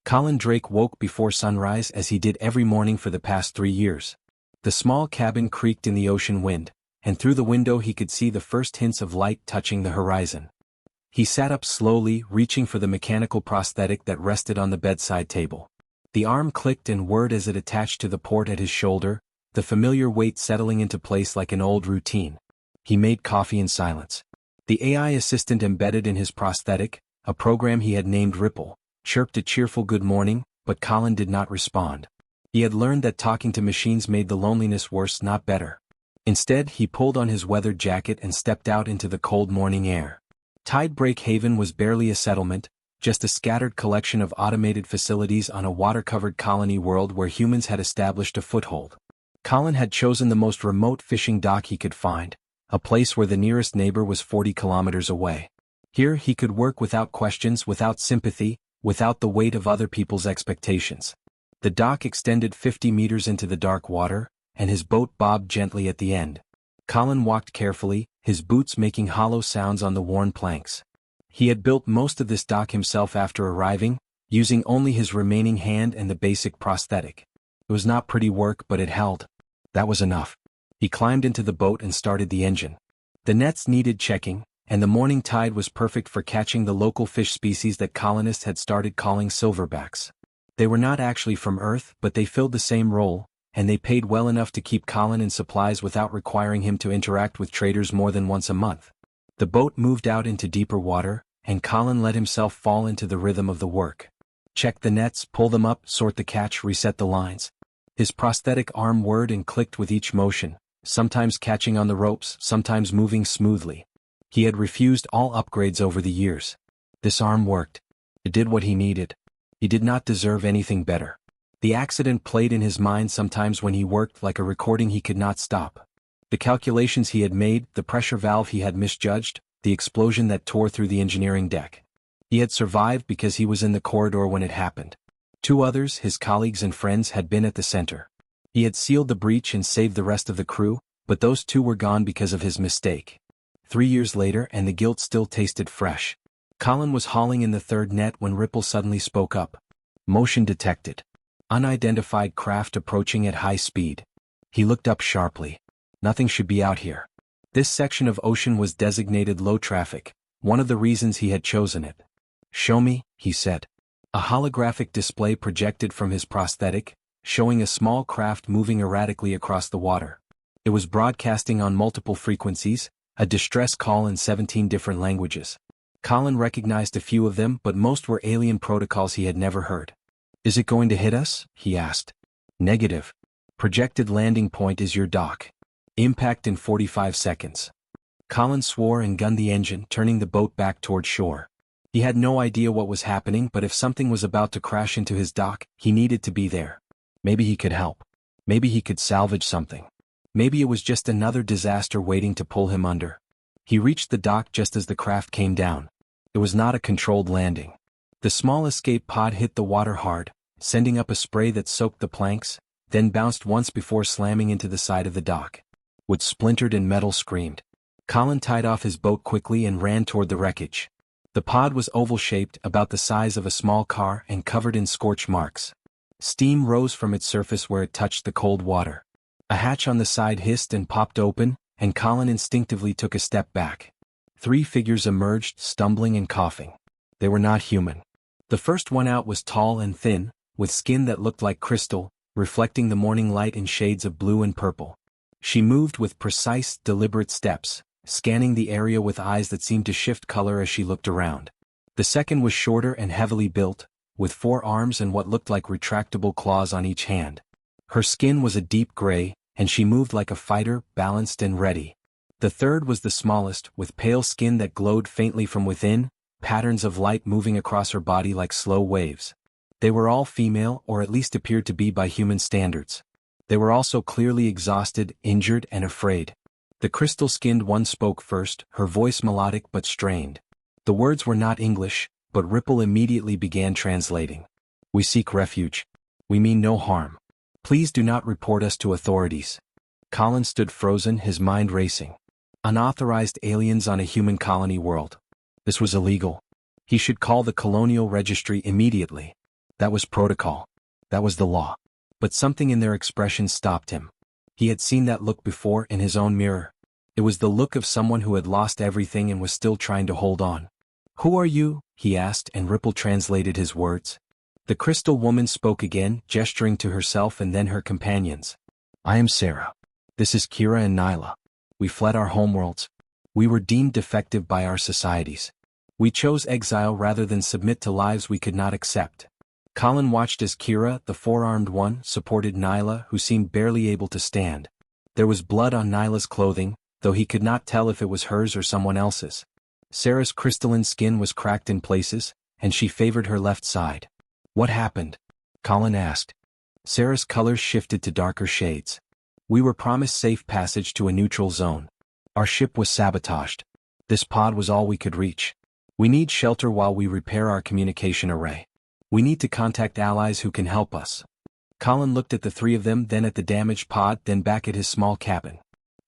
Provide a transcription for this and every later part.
Colin Drake woke before sunrise as he did every morning for the past 3 years. The small cabin creaked in the ocean wind, and through the window he could see the first hints of light touching the horizon. He sat up slowly, reaching for the mechanical prosthetic that rested on the bedside table. The arm clicked and whirred as it attached to the port at his shoulder, the familiar weight settling into place like an old routine. He made coffee in silence. The AI assistant embedded in his prosthetic, a program he had named Ripple, chirped a cheerful good morning, but Colin did not respond. He had learned that talking to machines made the loneliness worse, not better. Instead, he pulled on his weathered jacket and stepped out into the cold morning air. Tidebreak Haven was barely a settlement, just a scattered collection of automated facilities on a water-covered colony world where humans had established a foothold. Colin had chosen the most remote fishing dock he could find, a place where the nearest neighbor was 40 kilometers away. Here he could work without questions, without sympathy, without the weight of other people's expectations. The dock extended 50 meters into the dark water, and his boat bobbed gently at the end. Colin walked carefully, his boots making hollow sounds on the worn planks. He had built most of this dock himself after arriving, using only his remaining hand and the basic prosthetic. It was not pretty work, but it held. That was enough. He climbed into the boat and started the engine. The nets needed checking, and the morning tide was perfect for catching the local fish species that colonists had started calling silverbacks. They were not actually from Earth, but they filled the same role, and they paid well enough to keep Colin in supplies without requiring him to interact with traders more than once a month. The boat moved out into deeper water, and Colin let himself fall into the rhythm of the work. Check the nets, pull them up, sort the catch, reset the lines. His prosthetic arm whirred and clicked with each motion, sometimes catching on the ropes, sometimes moving smoothly. He had refused all upgrades over the years. This arm worked. It did what he needed. He did not deserve anything better. The accident played in his mind sometimes when he worked, like a recording he could not stop. The calculations he had made, the pressure valve he had misjudged, the explosion that tore through the engineering deck. He had survived because he was in the corridor when it happened. 2 others, his colleagues and friends, had been at the center. He had sealed the breach and saved the rest of the crew, but those 2 were gone because of his mistake. 3 years later, and the guilt still tasted fresh. Colin was hauling in the 3rd net when Ripple suddenly spoke up. Motion detected. Unidentified craft approaching at high speed. He looked up sharply. Nothing should be out here. This section of ocean was designated low traffic, one of the reasons he had chosen it. Show me, he said. A holographic display projected from his prosthetic, showing a small craft moving erratically across the water. It was broadcasting on multiple frequencies, a distress call in 17 different languages. Colin recognized a few of them, but most were alien protocols he had never heard. Is it going to hit us? He asked. Negative. Projected landing point is your dock. Impact in 45 seconds. Colin swore and gunned the engine, turning the boat back toward shore. He had no idea what was happening, but if something was about to crash into his dock, he needed to be there. Maybe he could help. Maybe he could salvage something. Maybe it was just another disaster waiting to pull him under. He reached the dock just as the craft came down. It was not a controlled landing. The small escape pod hit the water hard, sending up a spray that soaked the planks, then bounced once before slamming into the side of the dock. Wood splintered and metal screamed. Colin tied off his boat quickly and ran toward the wreckage. The pod was oval-shaped, about the size of a small car, and covered in scorch marks. Steam rose from its surface where it touched the cold water. A hatch on the side hissed and popped open, and Colin instinctively took a step back. 3 figures emerged, stumbling and coughing. They were not human. The first one out was tall and thin, with skin that looked like crystal, reflecting the morning light in shades of blue and purple. She moved with precise, deliberate steps, scanning the area with eyes that seemed to shift color as she looked around. The second was shorter and heavily built, with 4 arms and what looked like retractable claws on each hand. Her skin was a deep gray, and she moved like a fighter, balanced and ready. The third was the smallest, with pale skin that glowed faintly from within, patterns of light moving across her body like slow waves. They were all female, or at least appeared to be by human standards. They were also clearly exhausted, injured, and afraid. The crystal-skinned one spoke first, her voice melodic but strained. The words were not English, but Ripple immediately began translating. We seek refuge. We mean no harm. Please do not report us to authorities. Colin stood frozen, his mind racing. Unauthorized aliens on a human colony world. This was illegal. He should call the colonial registry immediately. That was protocol. That was the law. But something in their expressions stopped him. He had seen that look before in his own mirror. It was the look of someone who had lost everything and was still trying to hold on. "Who are you?" he asked, and Ripple translated his words. The crystal woman spoke again, gesturing to herself and then her companions. "I am Sarah. This is Kira and Nyla. We fled our homeworlds. We were deemed defective by our societies. We chose exile rather than submit to lives we could not accept." Colin watched as Kira, the four-armed one, supported Nyla, who seemed barely able to stand. There was blood on Nyla's clothing, though he could not tell if it was hers or someone else's. Sarah's crystalline skin was cracked in places, and she favored her left side. "What happened?" Colin asked. Sarah's colors shifted to darker shades. "We were promised safe passage to a neutral zone. Our ship was sabotaged. This pod was all we could reach. We need shelter while we repair our communication array. We need to contact allies who can help us." Colin looked at the three of them, then at the damaged pod, then back at his small cabin.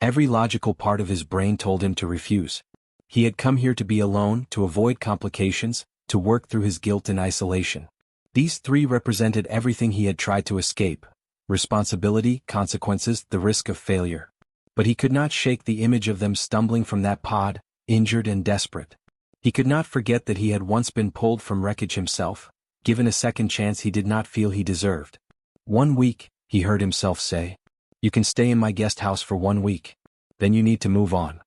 Every logical part of his brain told him to refuse. He had come here to be alone, to avoid complications, to work through his guilt and isolation. These three represented everything he had tried to escape: responsibility, consequences, the risk of failure. But he could not shake the image of them stumbling from that pod, injured and desperate. He could not forget that he had once been pulled from wreckage himself, given a second chance he did not feel he deserved. "1 week," he heard himself say. "You can stay in my guest house for 1 week. Then you need to move on."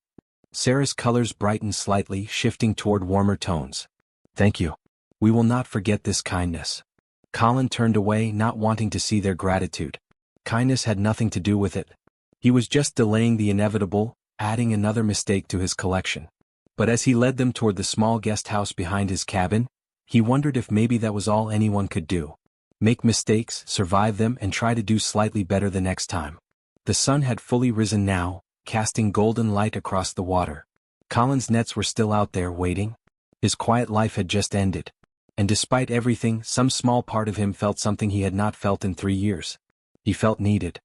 Sarah's colors brightened slightly, shifting toward warmer tones. "Thank you. We will not forget this kindness." Colin turned away, not wanting to see their gratitude. Kindness had nothing to do with it. He was just delaying the inevitable, adding another mistake to his collection. But as he led them toward the small guest house behind his cabin, he wondered if maybe that was all anyone could do. Make mistakes, survive them, and try to do slightly better the next time. The sun had fully risen now, casting golden light across the water. Colin's nets were still out there waiting. His quiet life had just ended. And despite everything, some small part of him felt something he had not felt in 3 years. He felt needed.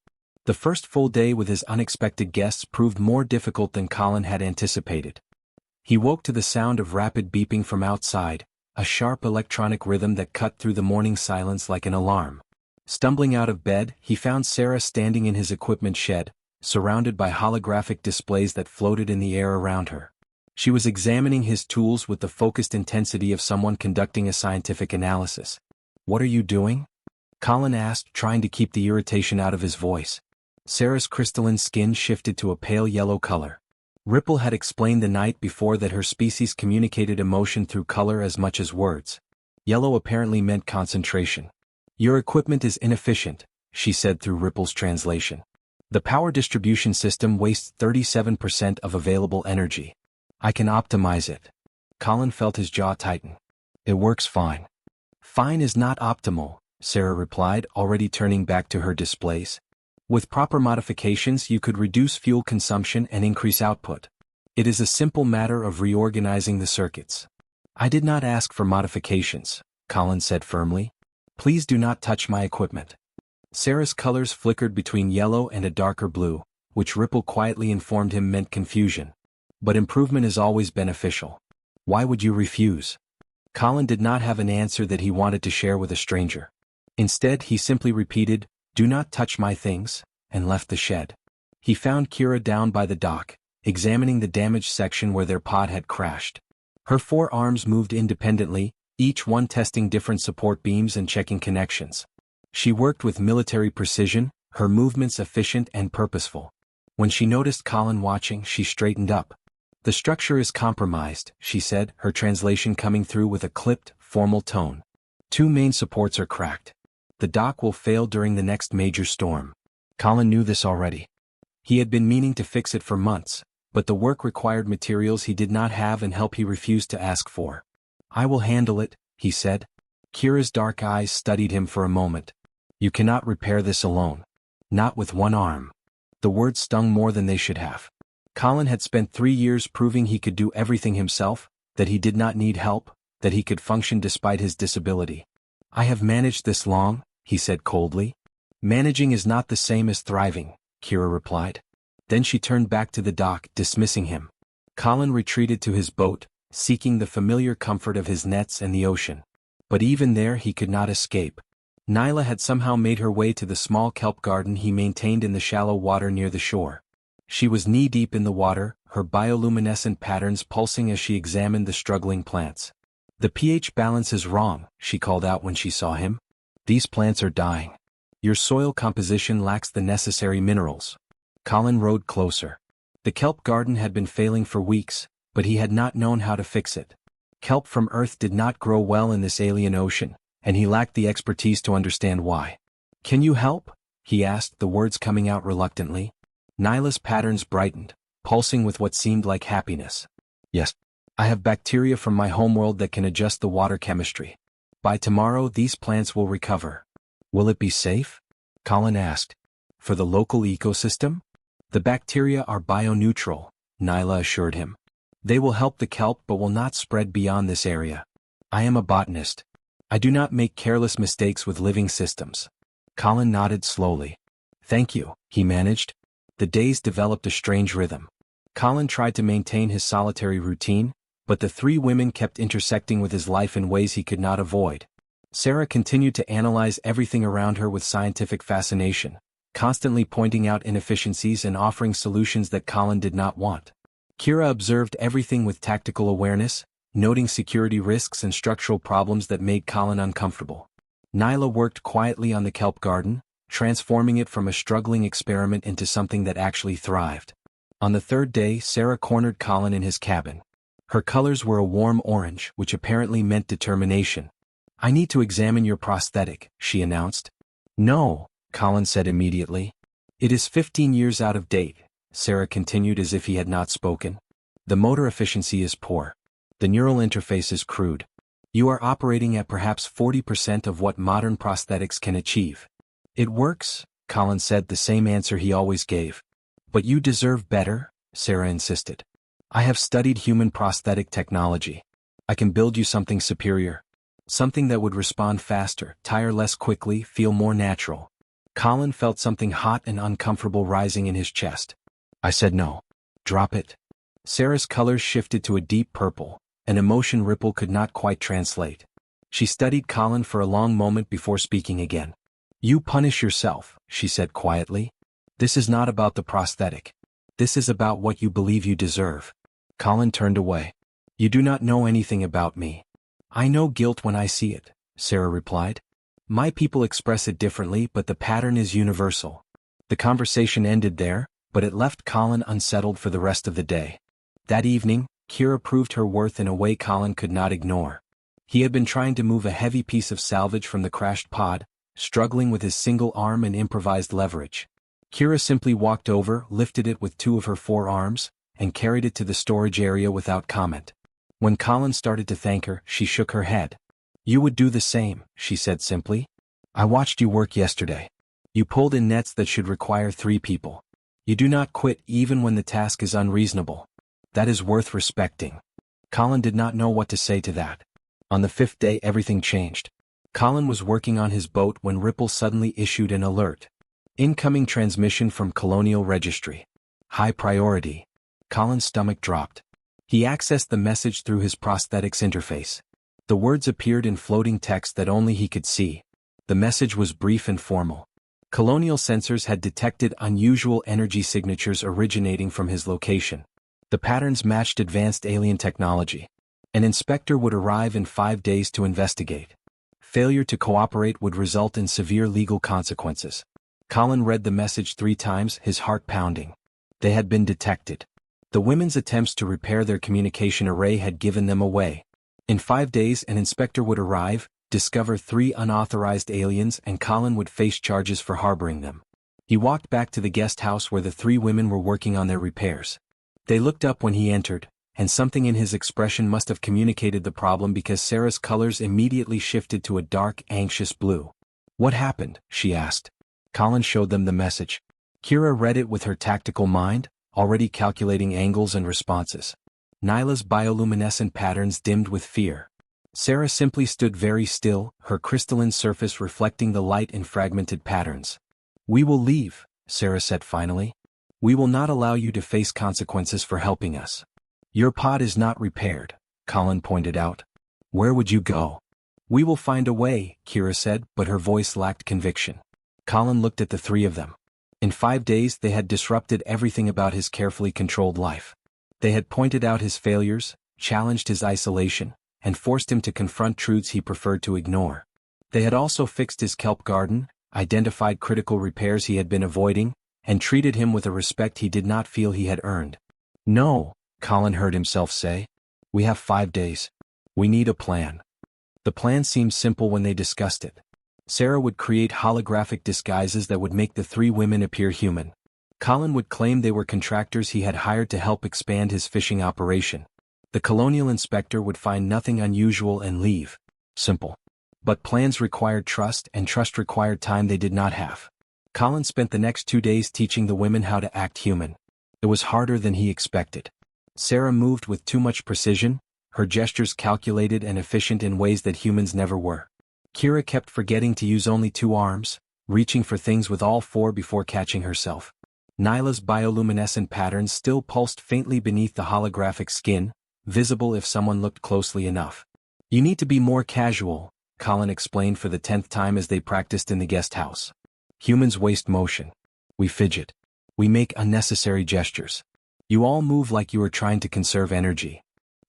The first full day with his unexpected guests proved more difficult than Colin had anticipated. He woke to the sound of rapid beeping from outside, a sharp electronic rhythm that cut through the morning silence like an alarm. Stumbling out of bed, he found Sarah standing in his equipment shed, surrounded by holographic displays that floated in the air around her. She was examining his tools with the focused intensity of someone conducting a scientific analysis. "What are you doing?" Colin asked, trying to keep the irritation out of his voice. Sarah's crystalline skin shifted to a pale yellow color. Ripple had explained the night before that her species communicated emotion through color as much as words. Yellow apparently meant concentration. "Your equipment is inefficient," she said through Ripple's translation. "The power distribution system wastes 37% of available energy. I can optimize it." Colin felt his jaw tighten. "It works fine." "Fine is not optimal," Sarah replied, already turning back to her displays. "With proper modifications you could reduce fuel consumption and increase output. It is a simple matter of reorganizing the circuits." "I did not ask for modifications," Colin said firmly. "Please do not touch my equipment." Sarah's colors flickered between yellow and a darker blue, which Ripple quietly informed him meant confusion. "But improvement is always beneficial. Why would you refuse?" Colin did not have an answer that he wanted to share with a stranger. Instead, he simply repeated, "Do not touch my things," and left the shed. He found Kira down by the dock, examining the damaged section where their pod had crashed. Her 4 arms moved independently, each one testing different support beams and checking connections. She worked with military precision, her movements efficient and purposeful. When she noticed Colin watching, she straightened up. "The structure is compromised," she said, her translation coming through with a clipped, formal tone. 2 main supports are cracked. The dock will fail during the next major storm." Colin knew this already. He had been meaning to fix it for months, but the work required materials he did not have and help he refused to ask for. "I will handle it," he said. Kira's dark eyes studied him for a moment. "You cannot repair this alone. Not with 1 arm." The words stung more than they should have. Colin had spent 3 years proving he could do everything himself, that he did not need help, that he could function despite his disability. "I have managed this long," he said coldly. "Managing is not the same as thriving," Kira replied. Then she turned back to the dock, dismissing him. Colin retreated to his boat, seeking the familiar comfort of his nets and the ocean. But even there he could not escape. Nyla had somehow made her way to the small kelp garden he maintained in the shallow water near the shore. She was knee-deep in the water, her bioluminescent patterns pulsing as she examined the struggling plants. "The pH balance is wrong," she called out when she saw him. "These plants are dying. Your soil composition lacks the necessary minerals." Colin rode closer. The kelp garden had been failing for weeks, but he had not known how to fix it. Kelp from Earth did not grow well in this alien ocean, and he lacked the expertise to understand why. "Can you help?" he asked, the words coming out reluctantly. Nyla's patterns brightened, pulsing with what seemed like happiness. "Yes. I have bacteria from my homeworld that can adjust the water chemistry. By tomorrow these plants will recover." "Will it be safe?" Colin asked. "For the local ecosystem?" "The bacteria are bioneutral," Nyla assured him. "They will help the kelp but will not spread beyond this area. I am a botanist. I do not make careless mistakes with living systems." Colin nodded slowly. "Thank you," he managed. The days developed a strange rhythm. Colin tried to maintain his solitary routine, but the three women kept intersecting with his life in ways he could not avoid. Sarah continued to analyze everything around her with scientific fascination, constantly pointing out inefficiencies and offering solutions that Colin did not want. Kira observed everything with tactical awareness, noting security risks and structural problems that made Colin uncomfortable. Nyla worked quietly on the kelp garden, transforming it from a struggling experiment into something that actually thrived. On the third day, Sarah cornered Colin in his cabin. Her colors were a warm orange, which apparently meant determination. "I need to examine your prosthetic," she announced. "No," Colin said immediately. "It is 15 years out of date," Sarah continued as if he had not spoken. "The motor efficiency is poor. The neural interface is crude. You are operating at perhaps 40% of what modern prosthetics can achieve." "It works," Colin said, the same answer he always gave. "But you deserve better," Sarah insisted. "I have studied human prosthetic technology. I can build you something superior. Something that would respond faster, tire less quickly, feel more natural." Colin felt something hot and uncomfortable rising in his chest. "I said no. Drop it." Sarah's colors shifted to a deep purple, an emotion Ripple could not quite translate. She studied Colin for a long moment before speaking again. "You punish yourself," she said quietly. "This is not about the prosthetic. This is about what you believe you deserve." Colin turned away. "You do not know anything about me." "I know guilt when I see it," Sarah replied. "My people express it differently, but the pattern is universal." The conversation ended there, but it left Colin unsettled for the rest of the day. That evening, Kira proved her worth in a way Colin could not ignore. He had been trying to move a heavy piece of salvage from the crashed pod, struggling with his single arm and improvised leverage. Kira simply walked over, lifted it with two of her 4 arms, and carried it to the storage area without comment. When Colin started to thank her, she shook her head. "You would do the same," she said simply. "I watched you work yesterday. You pulled in nets that should require 3 people. You do not quit even when the task is unreasonable. That is worth respecting." Colin did not know what to say to that. On the 5th day everything changed. Colin was working on his boat when Ripple suddenly issued an alert. "Incoming transmission from Colonial Registry. High priority." Colin's stomach dropped. He accessed the message through his prosthetics interface. The words appeared in floating text that only he could see. The message was brief and formal. Colonial sensors had detected unusual energy signatures originating from his location. The patterns matched advanced alien technology. An inspector would arrive in 5 days to investigate. Failure to cooperate would result in severe legal consequences. Colin read the message 3 times, his heart pounding. They had been detected. The women's attempts to repair their communication array had given them away. In 5 days an inspector would arrive, discover 3 unauthorized aliens, and Colin would face charges for harboring them. He walked back to the guest house where the 3 women were working on their repairs. They looked up when he entered, and something in his expression must have communicated the problem because Sarah's colors immediately shifted to a dark, anxious blue. "What happened?" she asked. Colin showed them the message. Kira read it with her tactical mind, already calculating angles and responses. Nyla's bioluminescent patterns dimmed with fear. Sarah simply stood very still, her crystalline surface reflecting the light in fragmented patterns. "We will leave," Sarah said finally. "We will not allow you to face consequences for helping us." "Your pod is not repaired," Colin pointed out. "Where would you go?" "We will find a way," Kira said, but her voice lacked conviction. Colin looked at the three of them. In 5 days they had disrupted everything about his carefully controlled life. They had pointed out his failures, challenged his isolation, and forced him to confront truths he preferred to ignore. They had also fixed his kelp garden, identified critical repairs he had been avoiding, and treated him with a respect he did not feel he had earned. "No," Colin heard himself say. "We have 5 days. We need a plan." The plan seemed simple when they discussed it. Sarah would create holographic disguises that would make the three women appear human. Colin would claim they were contractors he had hired to help expand his fishing operation. The colonial inspector would find nothing unusual and leave. Simple. But plans required trust, and trust required time they did not have. Colin spent the next 2 days teaching the women how to act human. It was harder than he expected. Sarah moved with too much precision, her gestures calculated and efficient in ways that humans never were. Kira kept forgetting to use only 2 arms, reaching for things with all 4 before catching herself. Nyla's bioluminescent patterns still pulsed faintly beneath the holographic skin, visible if someone looked closely enough. "You need to be more casual," Colin explained for the 10th time as they practiced in the guest house. "Humans waste motion. We fidget. We make unnecessary gestures. You all move like you are trying to conserve energy."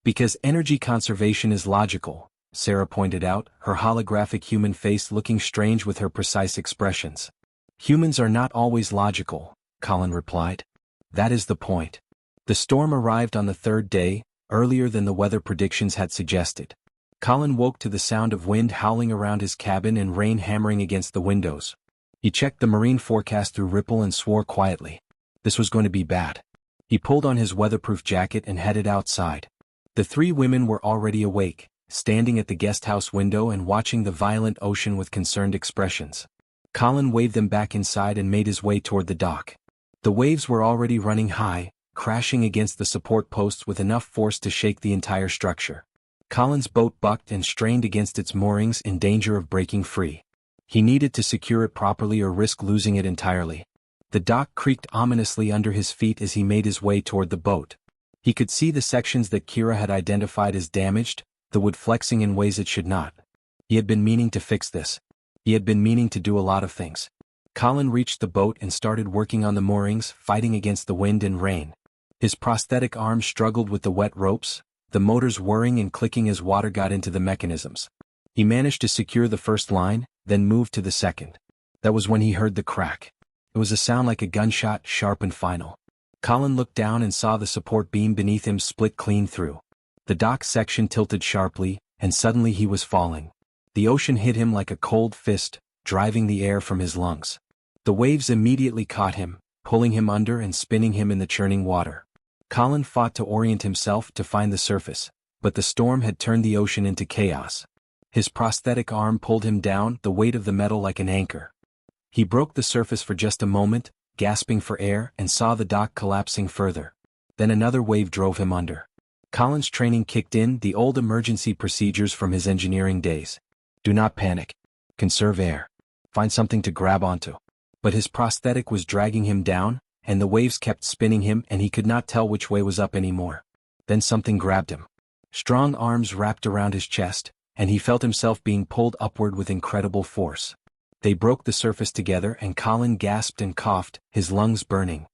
"Because energy conservation is logical," Sarah pointed out, her holographic human face looking strange with her precise expressions. "Humans are not always logical," Colin replied. "That is the point." The storm arrived on the 3rd day, earlier than the weather predictions had suggested. Colin woke to the sound of wind howling around his cabin and rain hammering against the windows. He checked the marine forecast through Ripple and swore quietly. This was going to be bad. He pulled on his weatherproof jacket and headed outside. The 3 women were already awake, standing at the guesthouse window and watching the violent ocean with concerned expressions. Colin waved them back inside and made his way toward the dock. The waves were already running high, crashing against the support posts with enough force to shake the entire structure. Colin's boat bucked and strained against its moorings in danger of breaking free. He needed to secure it properly or risk losing it entirely. The dock creaked ominously under his feet as he made his way toward the boat. He could see the sections that Kira had identified as damaged, the wood flexing in ways it should not. He had been meaning to fix this. He had been meaning to do a lot of things. Colin reached the boat and started working on the moorings, fighting against the wind and rain. His prosthetic arms struggled with the wet ropes, the motors whirring and clicking as water got into the mechanisms. He managed to secure the first line, then moved to the second. That was when he heard the crack. It was a sound like a gunshot, sharp and final. Colin looked down and saw the support beam beneath him split clean through. The dock section tilted sharply, and suddenly he was falling. The ocean hit him like a cold fist, driving the air from his lungs. The waves immediately caught him, pulling him under and spinning him in the churning water. Colin fought to orient himself to find the surface, but the storm had turned the ocean into chaos. His prosthetic arm pulled him down, the weight of the metal like an anchor. He broke the surface for just a moment, gasping for air, and saw the dock collapsing further. Then another wave drove him under. Colin's training kicked in, the old emergency procedures from his engineering days. Do not panic. Conserve air. Find something to grab onto. But his prosthetic was dragging him down, and the waves kept spinning him and he could not tell which way was up anymore. Then something grabbed him. Strong arms wrapped around his chest, and he felt himself being pulled upward with incredible force. They broke the surface together and Colin gasped and coughed, his lungs burning.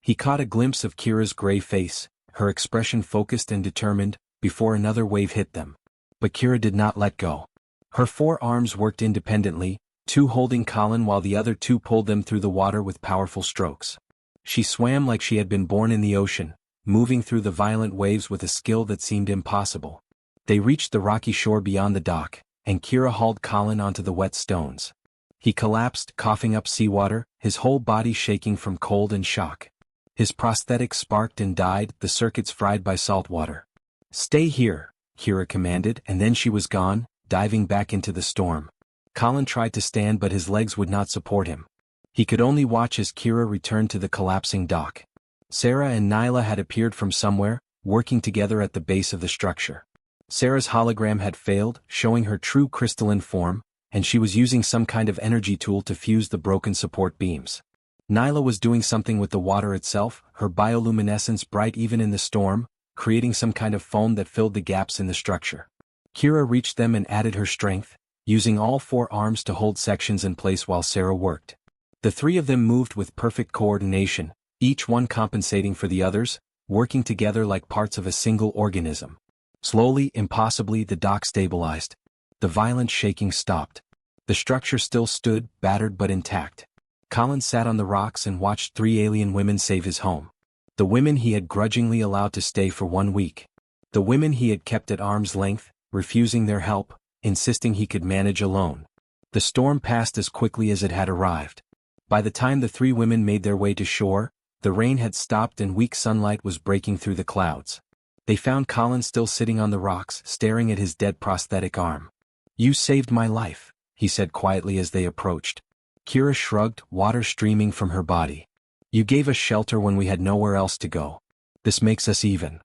He caught a glimpse of Kira's gray face, her expression focused and determined, before another wave hit them. But Kira did not let go. Her 4 arms worked independently, 2 holding Colin while the other 2 pulled them through the water with powerful strokes. She swam like she had been born in the ocean, moving through the violent waves with a skill that seemed impossible. They reached the rocky shore beyond the dock, and Kira hauled Colin onto the wet stones. He collapsed, coughing up seawater, his whole body shaking from cold and shock. His prosthetic sparked and died, the circuits fried by salt water. "Stay here," Kira commanded, and then she was gone, diving back into the storm. Colin tried to stand but his legs would not support him. He could only watch as Kira returned to the collapsing dock. Sarah and Nyla had appeared from somewhere, working together at the base of the structure. Sarah's hologram had failed, showing her true crystalline form, and she was using some kind of energy tool to fuse the broken support beams. Nyla was doing something with the water itself, her bioluminescence bright even in the storm, creating some kind of foam that filled the gaps in the structure. Kira reached them and added her strength, using all 4 arms to hold sections in place while Sarah worked. The 3 of them moved with perfect coordination, each one compensating for the others, working together like parts of a single organism. Slowly, impossibly, the dock stabilized. The violent shaking stopped. The structure still stood, battered but intact. Colin sat on the rocks and watched 3 alien women save his home. The women he had grudgingly allowed to stay for 1 week. The women he had kept at arm's length, refusing their help, insisting he could manage alone. The storm passed as quickly as it had arrived. By the time the 3 women made their way to shore, the rain had stopped and weak sunlight was breaking through the clouds. They found Colin still sitting on the rocks, staring at his dead prosthetic arm. "You saved my life," he said quietly as they approached. Kira shrugged, water streaming from her body. "You gave us shelter when we had nowhere else to go. This makes us even."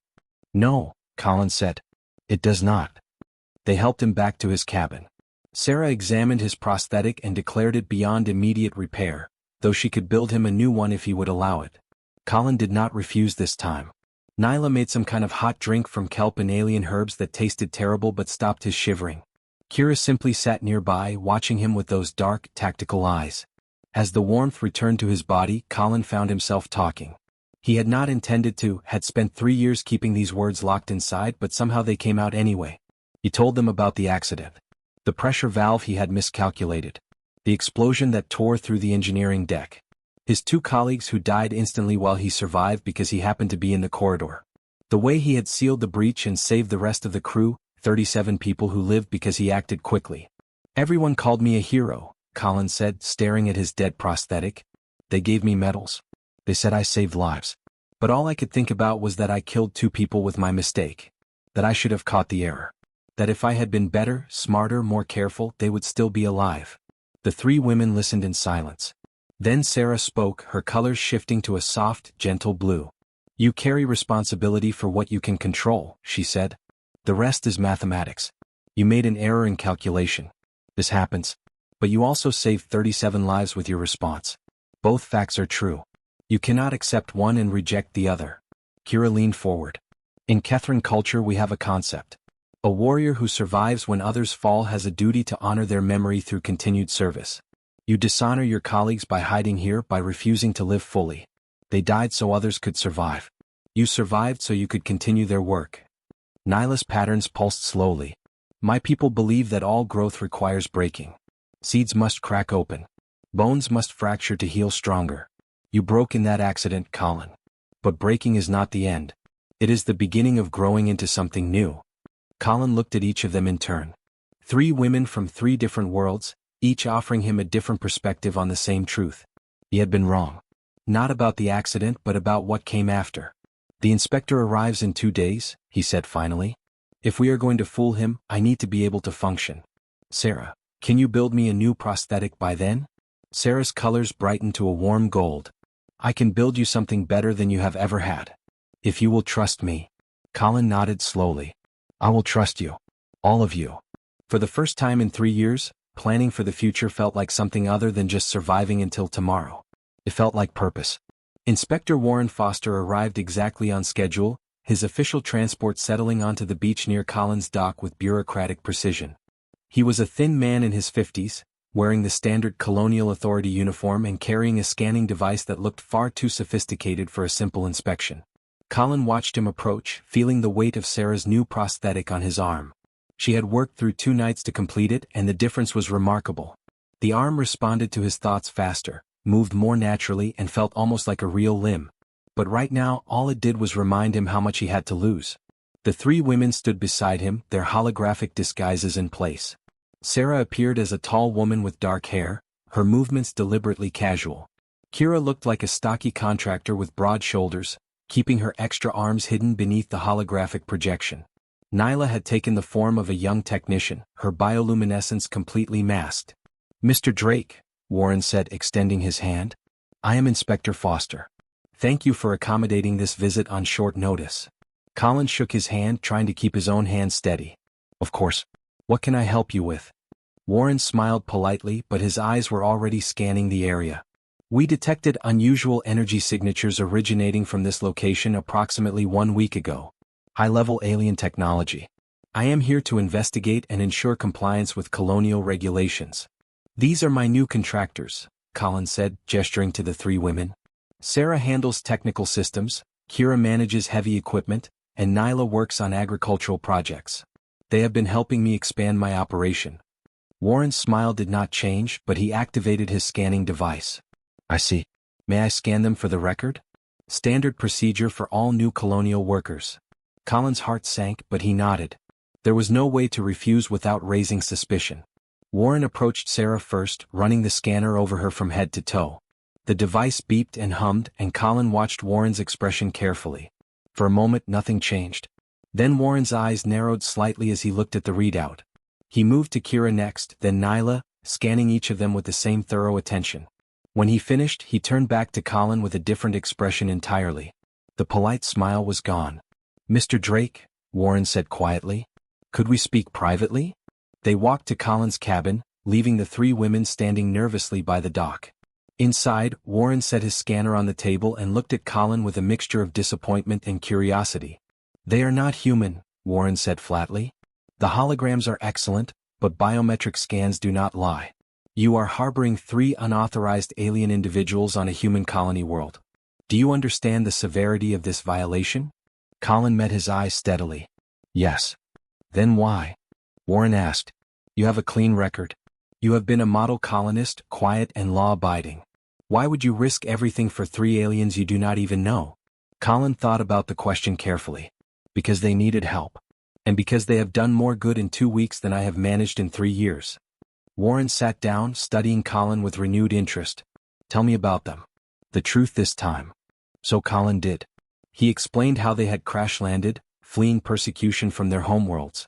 "No," Colin said. "It does not." They helped him back to his cabin. Sarah examined his prosthetic and declared it beyond immediate repair, though she could build him a new one if he would allow it. Colin did not refuse this time. Nyla made some kind of hot drink from kelp and alien herbs that tasted terrible but stopped his shivering. Kira simply sat nearby, watching him with those dark, tactical eyes. As the warmth returned to his body, Colin found himself talking. He had not intended to, had spent 3 years keeping these words locked inside, but somehow they came out anyway. He told them about the accident. The pressure valve he had miscalculated. The explosion that tore through the engineering deck. His 2 colleagues who died instantly while he survived because he happened to be in the corridor. The way he had sealed the breach and saved the rest of the crew, 37 people who lived because he acted quickly. "Everyone called me a hero," Colin said, staring at his dead prosthetic. "They gave me medals. They said I saved lives. But all I could think about was that I killed 2 people with my mistake. That I should have caught the error. That if I had been better, smarter, more careful, they would still be alive." The 3 women listened in silence. Then Sarah spoke, her colors shifting to a soft, gentle blue. "You carry responsibility for what you can control," she said. "The rest is mathematics. You made an error in calculation. This happens. But you also saved 37 lives with your response. Both facts are true. You cannot accept one and reject the other." Kira leaned forward. "In Kethran culture we have a concept. A warrior who survives when others fall has a duty to honor their memory through continued service. You dishonor your colleagues by hiding here, by refusing to live fully. They died so others could survive. You survived so you could continue their work." Nyla's patterns pulsed slowly. "My people believe that all growth requires breaking. Seeds must crack open. Bones must fracture to heal stronger. You broke in that accident, Colin. But breaking is not the end. It is the beginning of growing into something new." Colin looked at each of them in turn. 3 women from 3 different worlds, each offering him a different perspective on the same truth. He had been wrong. Not about the accident but about what came after. "The inspector arrives in 2 days," he said finally. "If we are going to fool him, I need to be able to function. Sarah, can you build me a new prosthetic by then?" Sarah's colors brightened to a warm gold. "I can build you something better than you have ever had. If you will trust me." Colin nodded slowly. "I will trust you. All of you." For the first time in 3 years, planning for the future felt like something other than just surviving until tomorrow. It felt like purpose. Inspector Warren Foster arrived exactly on schedule, his official transport settling onto the beach near Colin's dock with bureaucratic precision. He was a thin man in his 50s, wearing the standard colonial authority uniform and carrying a scanning device that looked far too sophisticated for a simple inspection. Colin watched him approach, feeling the weight of Sarah's new prosthetic on his arm. She had worked through 2 nights to complete it, and the difference was remarkable. The arm responded to his thoughts faster, moved more naturally, and felt almost like a real limb. But right now, all it did was remind him how much he had to lose. The 3 women stood beside him, their holographic disguises in place. Sarah appeared as a tall woman with dark hair, her movements deliberately casual. Kira looked like a stocky contractor with broad shoulders, keeping her extra arms hidden beneath the holographic projection. Nyla had taken the form of a young technician, her bioluminescence completely masked. "Mr. Drake," Warren said, extending his hand. "I am Inspector Foster. Thank you for accommodating this visit on short notice." Colin shook his hand, trying to keep his own hand steady. "Of course. What can I help you with?" Warren smiled politely, but his eyes were already scanning the area. "We detected unusual energy signatures originating from this location approximately 1 week ago. High-level alien technology. I am here to investigate and ensure compliance with colonial regulations. These are my new contractors, Colin said, gesturing to the three women. Sarah handles technical systems, Kira manages heavy equipment, and Nyla works on agricultural projects. They have been helping me expand my operation. Warren's smile did not change, but he activated his scanning device. I see. May I scan them for the record? Standard procedure for all new colonial workers. Colin's heart sank, but he nodded. There was no way to refuse without raising suspicion. Warren approached Sarah first, running the scanner over her from head to toe. The device beeped and hummed, and Colin watched Warren's expression carefully. For a moment nothing changed. Then Warren's eyes narrowed slightly as he looked at the readout. He moved to Kira next, then Nyla, scanning each of them with the same thorough attention. When he finished, he turned back to Colin with a different expression entirely. The polite smile was gone. Mr. Drake, Warren said quietly. Could we speak privately? They walked to Colin's cabin, leaving the three women standing nervously by the dock. Inside, Warren set his scanner on the table and looked at Colin with a mixture of disappointment and curiosity. They are not human, Warren said flatly. The holograms are excellent, but biometric scans do not lie. You are harboring 3 unauthorized alien individuals on a human colony world. Do you understand the severity of this violation? Colin met his eyes steadily. Yes. Then why? Warren asked. You have a clean record. You have been a model colonist, quiet and law-abiding. Why would you risk everything for 3 aliens you do not even know? Colin thought about the question carefully. Because they needed help. And because they have done more good in 2 weeks than I have managed in 3 years. Warren sat down, studying Colin with renewed interest. Tell me about them. The truth this time. So Colin did. He explained how they had crash-landed, fleeing persecution from their homeworlds.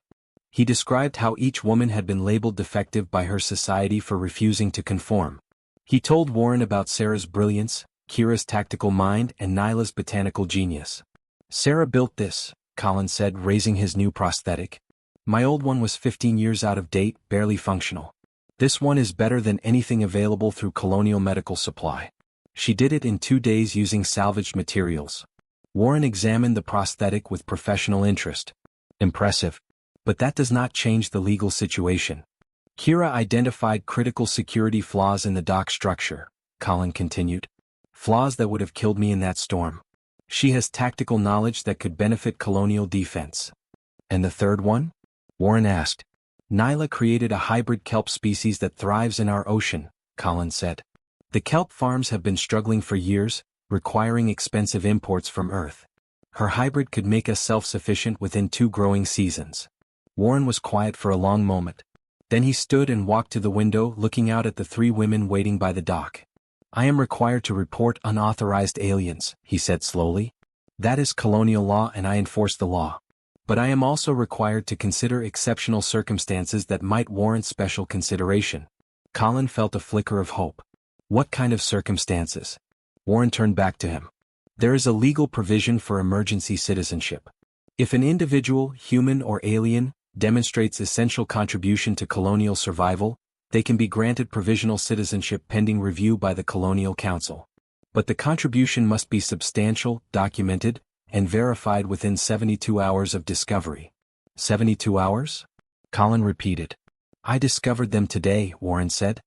He described how each woman had been labeled defective by her society for refusing to conform. He told Warren about Sarah's brilliance, Kira's tactical mind, and Nyla's botanical genius. Sarah built this, Colin said, raising his new prosthetic. My old one was 15 years out of date, barely functional. This one is better than anything available through Colonial Medical Supply. She did it in 2 days using salvaged materials. Warren examined the prosthetic with professional interest. Impressive. But that does not change the legal situation. Kira identified critical security flaws in the dock structure, Colin continued. Flaws that would have killed me in that storm. She has tactical knowledge that could benefit colonial defense. And the third one? Warren asked. Nyla created a hybrid kelp species that thrives in our ocean, Colin said. The kelp farms have been struggling for years, requiring expensive imports from Earth. Her hybrid could make us self-sufficient within 2 growing seasons. Warren was quiet for a long moment. Then he stood and walked to the window, looking out at the 3 women waiting by the dock. I am required to report unauthorized aliens, he said slowly. That is colonial law and I enforce the law. But I am also required to consider exceptional circumstances that might warrant special consideration. Colin felt a flicker of hope. What kind of circumstances? Warren turned back to him. There is a legal provision for emergency citizenship. If an individual, human or alien, demonstrates essential contribution to colonial survival, they can be granted provisional citizenship pending review by the Colonial Council. But the contribution must be substantial, documented, and verified within 72 hours of discovery. 72 hours? Colin repeated. I discovered them today, Warren said.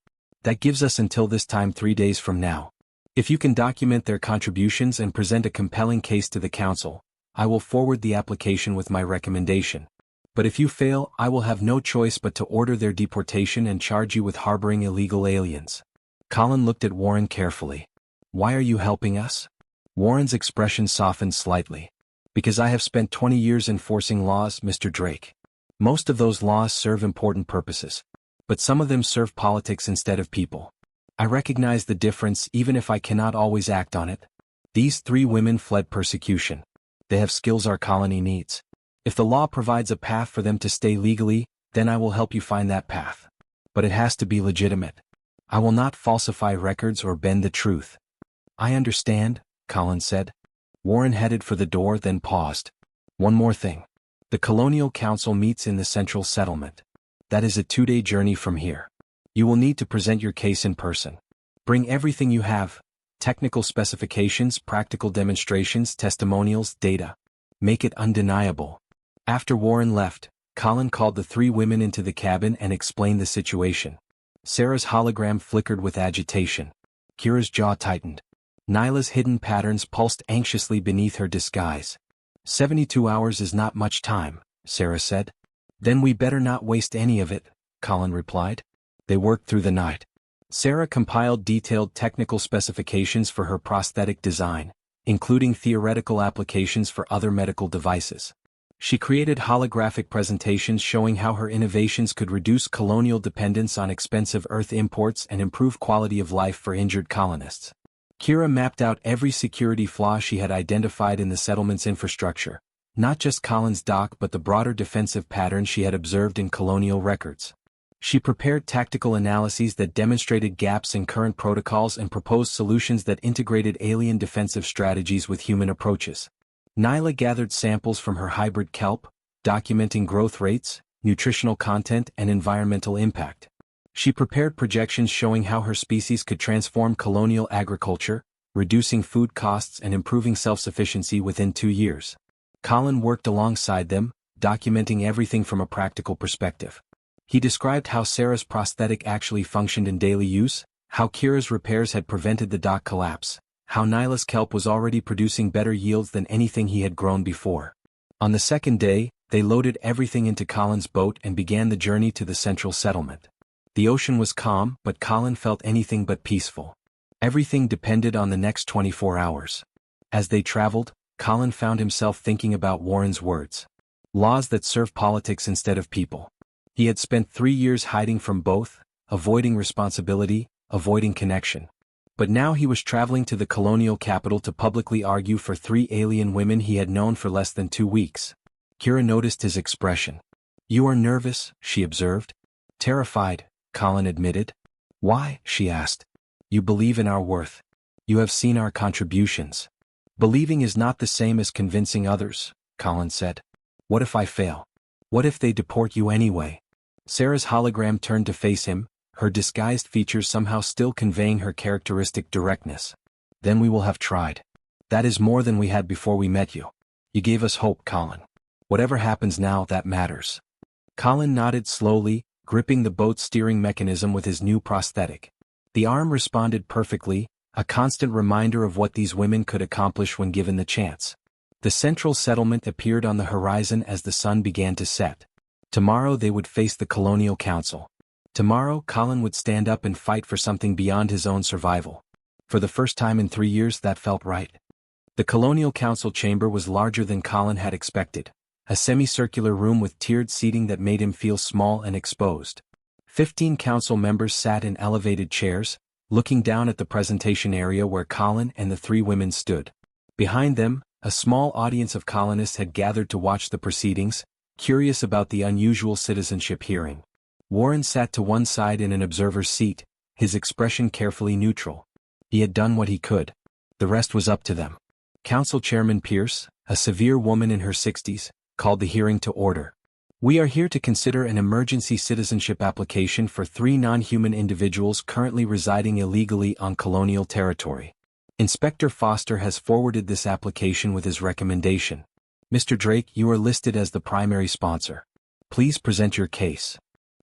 That gives us until this time 3 days from now. If you can document their contributions and present a compelling case to the Council, I will forward the application with my recommendation. But if you fail, I will have no choice but to order their deportation and charge you with harboring illegal aliens. Colin looked at Warren carefully. Why are you helping us? Warren's expression softened slightly. Because I have spent 20 years enforcing laws, Mr. Drake. Most of those laws serve important purposes. But some of them serve politics instead of people. I recognize the difference even if I cannot always act on it. These 3 women fled persecution. They have skills our colony needs. If the law provides a path for them to stay legally, then I will help you find that path. But it has to be legitimate. I will not falsify records or bend the truth. I understand, Colin said. Warren headed for the door, then paused. One more thing. The Colonial Council meets in the Central Settlement. That is a 2-day journey from here. You will need to present your case in person. Bring everything you have. Technical specifications, practical demonstrations, testimonials, data. Make it undeniable. After Warren left, Colin called the three women into the cabin and explained the situation. Sarah's hologram flickered with agitation. Kira's jaw tightened. Nyla's hidden patterns pulsed anxiously beneath her disguise. 72 hours is not much time, Sarah said. Then we better not waste any of it, Colin replied. They worked through the night. Sarah compiled detailed technical specifications for her prosthetic design, including theoretical applications for other medical devices. She created holographic presentations showing how her innovations could reduce colonial dependence on expensive Earth imports and improve quality of life for injured colonists. Kira mapped out every security flaw she had identified in the settlement's infrastructure, not just Colin's dock but the broader defensive patterns she had observed in colonial records. She prepared tactical analyses that demonstrated gaps in current protocols and proposed solutions that integrated alien defensive strategies with human approaches. Nyla gathered samples from her hybrid kelp, documenting growth rates, nutritional content, and environmental impact. She prepared projections showing how her species could transform colonial agriculture, reducing food costs and improving self-sufficiency within 2 years. Colin worked alongside them, documenting everything from a practical perspective. He described how Sarah's prosthetic actually functioned in daily use, how Kira's repairs had prevented the dock collapse, how Nyla's kelp was already producing better yields than anything he had grown before. On the second day, they loaded everything into Colin's boat and began the journey to the central settlement. The ocean was calm, but Colin felt anything but peaceful. Everything depended on the next 24 hours. As they traveled, Colin found himself thinking about Warren's words. Laws that serve politics instead of people. He had spent 3 years hiding from both, avoiding responsibility, avoiding connection. But now he was traveling to the colonial capital to publicly argue for 3 alien women he had known for less than 2 weeks. Kira noticed his expression. "You are nervous," she observed. "Terrified," Colin admitted. "Why?" she asked. "You believe in our worth. You have seen our contributions." "Believing is not the same as convincing others," Colin said. "What if I fail? What if they deport you anyway?" Sarah's hologram turned to face him, her disguised features somehow still conveying her characteristic directness. "Then we will have tried. That is more than we had before we met you. You gave us hope, Colin. Whatever happens now, that matters." Colin nodded slowly, gripping the boat's steering mechanism with his new prosthetic. The arm responded perfectly, a constant reminder of what these women could accomplish when given the chance. The central settlement appeared on the horizon as the sun began to set. Tomorrow they would face the Colonial Council. Tomorrow Colin would stand up and fight for something beyond his own survival. For the first time in 3 years that felt right. The Colonial Council chamber was larger than Colin had expected. A semicircular room with tiered seating that made him feel small and exposed. 15 council members sat in elevated chairs, looking down at the presentation area where Colin and the 3 women stood. Behind them, a small audience of colonists had gathered to watch the proceedings, curious about the unusual citizenship hearing. Warren sat to one side in an observer's seat, his expression carefully neutral. He had done what he could. The rest was up to them. Council Chairman Pierce, a severe woman in her 60s, called the hearing to order. "We are here to consider an emergency citizenship application for 3 non-human individuals currently residing illegally on colonial territory. Inspector Foster has forwarded this application with his recommendation. Mr. Drake, you are listed as the primary sponsor. Please present your case."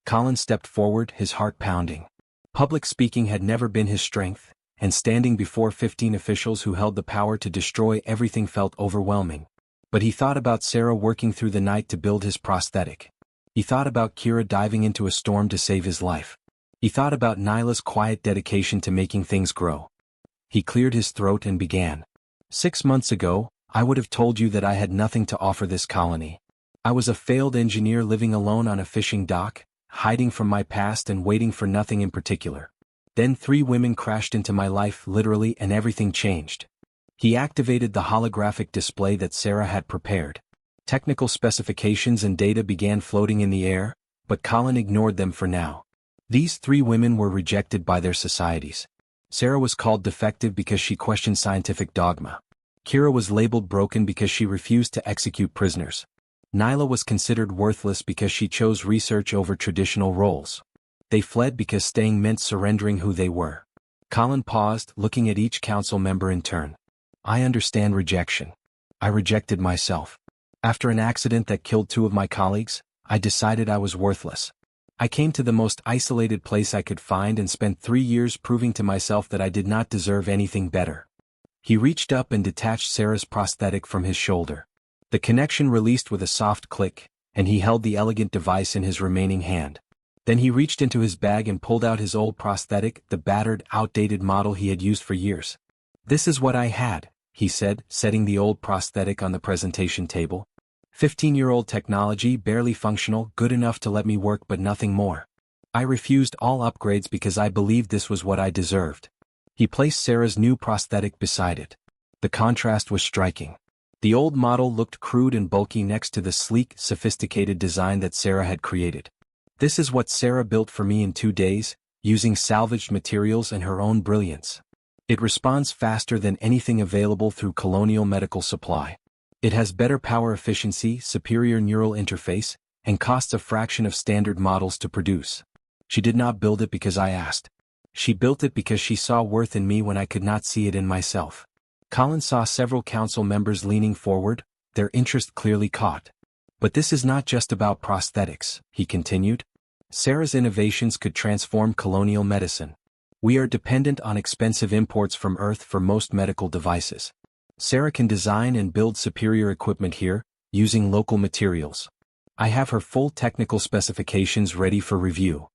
Colin stepped forward, his heart pounding. Public speaking had never been his strength, and standing before 15 officials who held the power to destroy everything felt overwhelming. But he thought about Sarah working through the night to build his prosthetic. He thought about Kira diving into a storm to save his life. He thought about Nyla's quiet dedication to making things grow. He cleared his throat and began. 6 months ago, I would have told you that I had nothing to offer this colony. I was a failed engineer living alone on a fishing dock, hiding from my past and waiting for nothing in particular. Then 3 women crashed into my life literally and everything changed. He activated the holographic display that Sarah had prepared. Technical specifications and data began floating in the air, but Colin ignored them for now. These 3 women were rejected by their societies. Sarah was called defective because she questioned scientific dogma. Kira was labeled broken because she refused to execute prisoners. Nyla was considered worthless because she chose research over traditional roles. They fled because staying meant surrendering who they were. Colin paused, looking at each council member in turn. "I understand rejection. I rejected myself. After an accident that killed 2 of my colleagues, I decided I was worthless. I came to the most isolated place I could find and spent 3 years proving to myself that I did not deserve anything better. He reached up and detached Sarah's prosthetic from his shoulder. The connection released with a soft click, and he held the elegant device in his remaining hand. Then he reached into his bag and pulled out his old prosthetic, the battered, outdated model he had used for years. "This is what I had," he said, setting the old prosthetic on the presentation table. 15-year-old technology, barely functional, good enough to let me work but nothing more. I refused all upgrades because I believed this was what I deserved. He placed Sarah's new prosthetic beside it. The contrast was striking. The old model looked crude and bulky next to the sleek, sophisticated design that Sarah had created. "This is what Sarah built for me in 2 days, using salvaged materials and her own brilliance. It responds faster than anything available through Colonial Medical Supply. It has better power efficiency, superior neural interface, and costs a fraction of standard models to produce. She did not build it because I asked. She built it because she saw worth in me when I could not see it in myself." Colin saw several council members leaning forward, their interest clearly caught. "But this is not just about prosthetics," he continued. "Sarah's innovations could transform colonial medicine. We are dependent on expensive imports from Earth for most medical devices. Sarah can design and build superior equipment here, using local materials. I have her full technical specifications ready for review."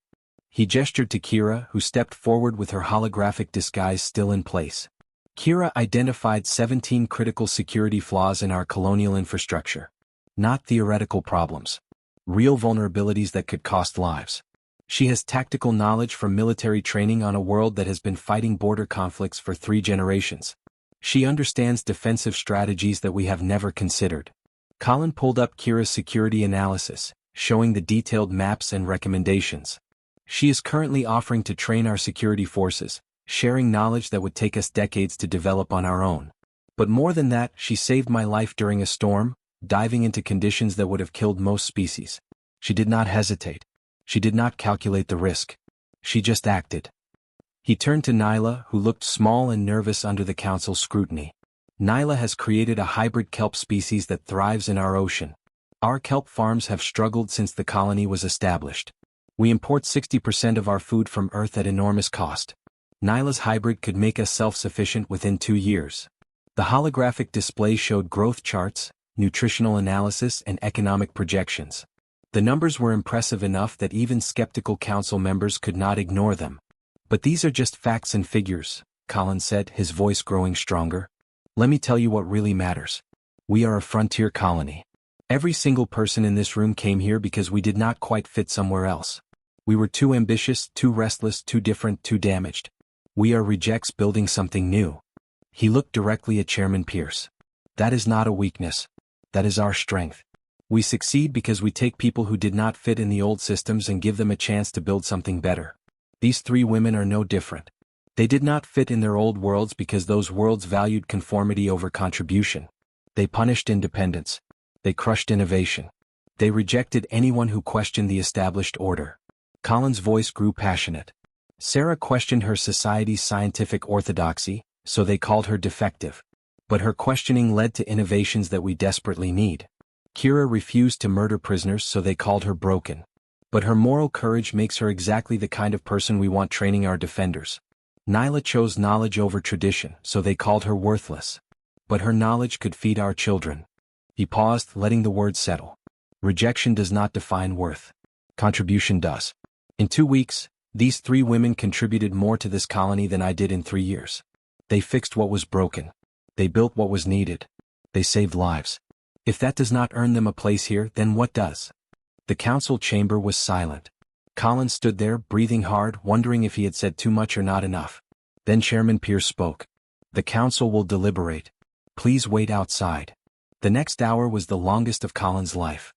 He gestured to Kira, who stepped forward with her holographic disguise still in place. Kira identified 17 critical security flaws in our colonial infrastructure. Not theoretical problems. Real vulnerabilities that could cost lives. She has tactical knowledge from military training on a world that has been fighting border conflicts for 3 generations. She understands defensive strategies that we have never considered. Colin pulled up Kira's security analysis, showing the detailed maps and recommendations. She is currently offering to train our security forces, sharing knowledge that would take us decades to develop on our own. But more than that, she saved my life during a storm, diving into conditions that would have killed most species. She did not hesitate. She did not calculate the risk. She just acted. He turned to Nyla, who looked small and nervous under the council's scrutiny. "Nyla has created a hybrid kelp species that thrives in our ocean. Our kelp farms have struggled since the colony was established. We import 60% of our food from Earth at enormous cost. Nyla's hybrid could make us self-sufficient within 2 years." The holographic display showed growth charts, nutritional analysis, and economic projections. The numbers were impressive enough that even skeptical council members could not ignore them. "But these are just facts and figures," Colin said, his voice growing stronger. "Let me tell you what really matters. We are a frontier colony. Every single person in this room came here because we did not quite fit somewhere else. We were too ambitious, too restless, too different, too damaged. We are rejects building something new." He looked directly at Chairman Pierce. "That is not a weakness. That is our strength. We succeed because we take people who did not fit in the old systems and give them a chance to build something better. These 3 women are no different. They did not fit in their old worlds because those worlds valued conformity over contribution. They punished independence. They crushed innovation. They rejected anyone who questioned the established order." Colin's voice grew passionate. "Sarah questioned her society's scientific orthodoxy, so they called her defective. But her questioning led to innovations that we desperately need. Kira refused to murder prisoners, so they called her broken. But her moral courage makes her exactly the kind of person we want training our defenders. Nyla chose knowledge over tradition, so they called her worthless. But her knowledge could feed our children." He paused, letting the words settle. "Rejection does not define worth. Contribution does. In 2 weeks, these 3 women contributed more to this colony than I did in 3 years. They fixed what was broken. They built what was needed. They saved lives. If that does not earn them a place here, then what does?" The council chamber was silent. Colin stood there, breathing hard, wondering if he had said too much or not enough. Then Chairman Pierce spoke. "The council will deliberate. Please wait outside." The next hour was the longest of Colin's life.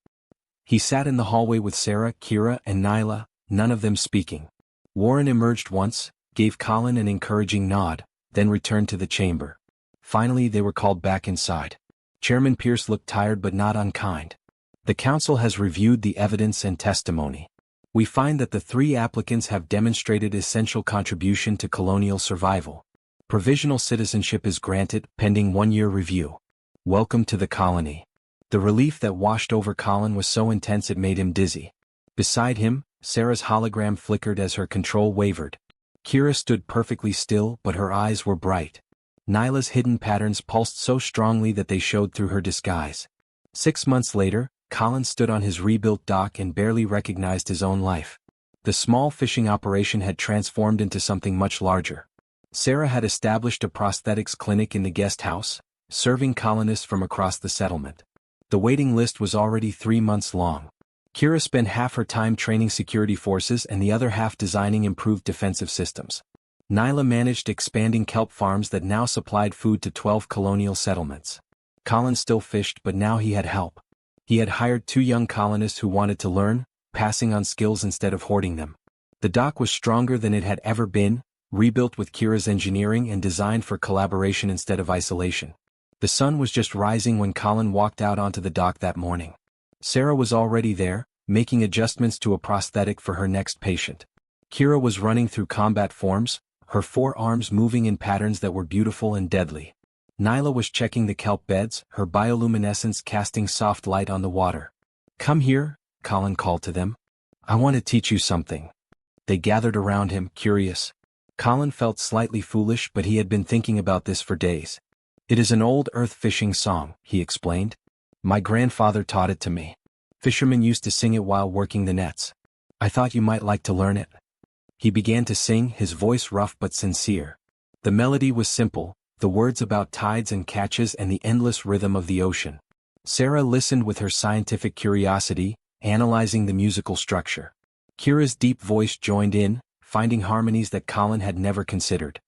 He sat in the hallway with Sarah, Kira, and Nyla, none of them speaking. Warren emerged once, gave Colin an encouraging nod, then returned to the chamber. Finally they were called back inside. Chairman Pierce looked tired but not unkind. "The council has reviewed the evidence and testimony. We find that the 3 applicants have demonstrated essential contribution to colonial survival. Provisional citizenship is granted, pending 1-year review. Welcome to the colony." The relief that washed over Colin was so intense it made him dizzy. Beside him, Sarah's hologram flickered as her control wavered. Kira stood perfectly still, but her eyes were bright. Nyla's hidden patterns pulsed so strongly that they showed through her disguise. 6 months later, Colin stood on his rebuilt dock and barely recognized his own life. The small fishing operation had transformed into something much larger. Sarah had established a prosthetics clinic in the guest house, serving colonists from across the settlement. The waiting list was already 3 months long. Kira spent half her time training security forces and the other half designing improved defensive systems. Nyla managed expanding kelp farms that now supplied food to 12 colonial settlements. Colin still fished, but now he had help. He had hired 2 young colonists who wanted to learn, passing on skills instead of hoarding them. The dock was stronger than it had ever been, rebuilt with Kira's engineering and designed for collaboration instead of isolation. The sun was just rising when Colin walked out onto the dock that morning. Sarah was already there, making adjustments to a prosthetic for her next patient. Kira was running through combat forms, her 4 arms moving in patterns that were beautiful and deadly. Nyla was checking the kelp beds, her bioluminescence casting soft light on the water. "Come here," Colin called to them. "I want to teach you something." They gathered around him, curious. Colin felt slightly foolish, but he had been thinking about this for days. "It is an old earth fishing song," he explained. "My grandfather taught it to me. Fisherman used to sing it while working the nets. I thought you might like to learn it." He began to sing, his voice rough but sincere. The melody was simple, the words about tides and catches and the endless rhythm of the ocean. Sarah listened with her scientific curiosity, analyzing the musical structure. Kira's deep voice joined in, finding harmonies that Colin had never considered.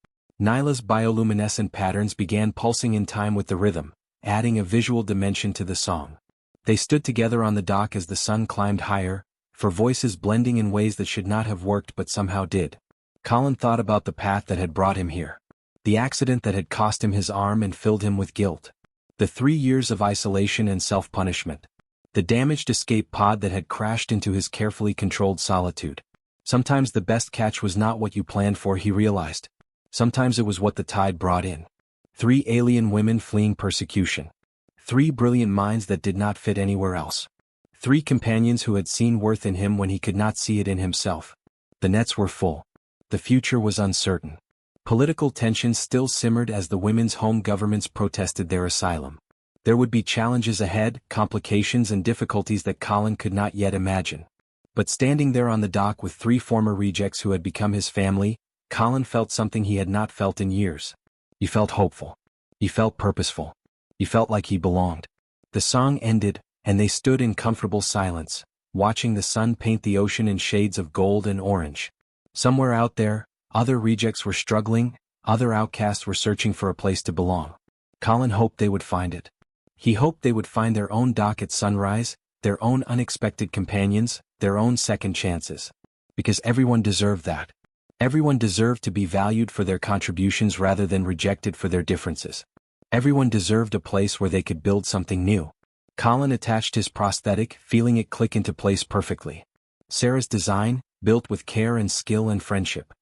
Nyla's bioluminescent patterns began pulsing in time with the rhythm, adding a visual dimension to the song. They stood together on the dock as the sun climbed higher, for voices blending in ways that should not have worked but somehow did. Colin thought about the path that had brought him here. The accident that had cost him his arm and filled him with guilt. The 3 years of isolation and self-punishment. The damaged escape pod that had crashed into his carefully controlled solitude. Sometimes the best catch was not what you planned for, he realized. Sometimes it was what the tide brought in. 3 alien women fleeing persecution. 3 brilliant minds that did not fit anywhere else. 3 companions who had seen worth in him when he could not see it in himself. The nets were full. The future was uncertain. Political tensions still simmered as the women's home governments protested their asylum. There would be challenges ahead, complications and difficulties that Colin could not yet imagine. But standing there on the dock with 3 former rejects who had become his family, Colin felt something he had not felt in years. He felt hopeful. He felt purposeful. He felt like he belonged. The song ended, and they stood in comfortable silence, watching the sun paint the ocean in shades of gold and orange. Somewhere out there, other rejects were struggling, other outcasts were searching for a place to belong. Colin hoped they would find it. He hoped they would find their own dock at sunrise, their own unexpected companions, their own second chances. Because everyone deserved that. Everyone deserved to be valued for their contributions rather than rejected for their differences. Everyone deserved a place where they could build something new. Colin attached his prosthetic, feeling it click into place perfectly. Sarah's design, built with care and skill and friendship.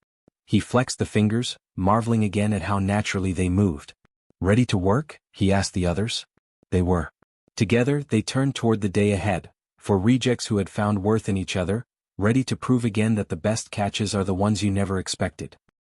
He flexed the fingers, marveling again at how naturally they moved. "Ready to work?" he asked the others. They were. Together, they turned toward the day ahead, for rejects who had found worth in each other, ready to prove again that the best catches are the ones you never expected.